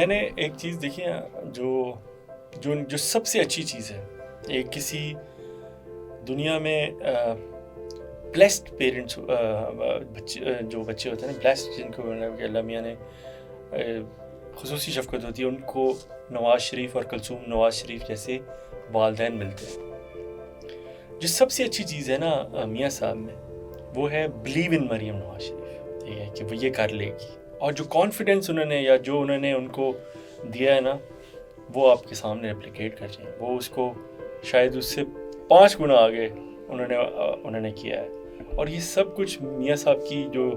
میں نے ایک چیز دیکھی ہے جو جو جو سب سے اچھی چیز ہے ایک کسی دنیا میں بلیسڈ پیرنٹس جو بچے ہوتے ہیں نا بلیسڈ جن کو کہ اللہ میاں نے خصوصی شفقت ہوتی ہے ان کو نواز شریف اور کلثوم نواز شریف جیسے والدین ملتے ہیں. جو سب سے اچھی چیز ہے نا میاں صاحب میں وہ ہے بلیو ان مریم نواز شریف. ٹھیک ہے کہ وہ یہ کر لے گی, اور جو کانفیڈنس انہوں نے یا جو انہوں نے ان کو دیا ہے نا وہ آپ کے سامنے ریپلیکیٹ کر جائیں. وہ اس کو شاید اس سے 5 گنا آگے انہوں نے کیا ہے. اور یہ سب کچھ میاں صاحب کی جو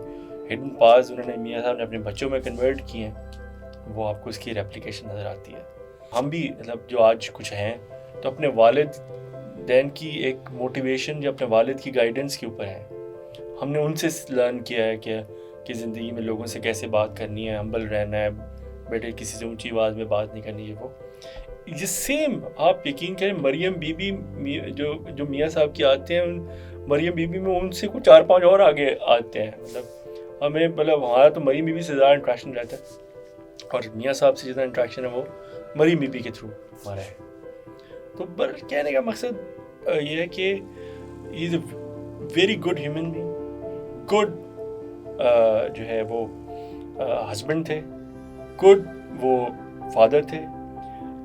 ہڈن پاز انہوں نے میاں صاحب نے اپنے بچوں میں کنورٹ کیے ہیں وہ آپ کو اس کی ریپلیکیشن نظر آتی ہے. ہم بھی مطلب جو آج کچھ ہیں تو اپنے والدین کی ایک موٹیویشن یا اپنے والد کی گائیڈنس کے اوپر ہے. ہم نے ان سے لرن کیا ہے کہ زندگی میں لوگوں سے کیسے بات کرنی ہے, ہمبل رہنا ہے, بیٹے کسی سے اونچی آواز میں بات نہیں کرنی ہے. وہ یہ سیم آپ یقین کریں مریم بی بی جو میاں صاحب کی آتے ہیں مریم بی بی میں ان سے کچھ 4-5 اور آگے آتے ہیں. مطلب ہمیں ہمارا تو مریم بی بی سے زیادہ انٹریکشن رہتا ہے اور میاں صاحب سے زیادہ انٹریکشن ہے وہ مریم بی بی کے تھرو ہمارا ہے. تو کہنے کا مقصد یہ ہے کہ he is a very good human being, good جو ہے وہ ہسبینڈ تھے, گڈ وہ فادر تھے.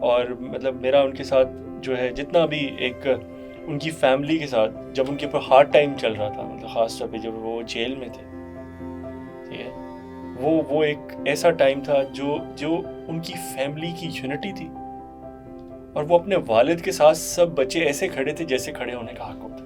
اور مطلب میرا ان کے ساتھ جو ہے جتنا بھی ایک ان کی فیملی کے ساتھ جب ان کے اوپر ہارڈ ٹائم چل رہا تھا, مطلب خاص طور پہ جب وہ جیل میں تھے, ٹھیک ہے, وہ ایک ایسا ٹائم تھا جو ان کی فیملی کی یونٹی تھی, اور وہ اپنے والد کے ساتھ سب بچے ایسے کھڑے تھے جیسے کھڑے ہونے کا حق ہوتا.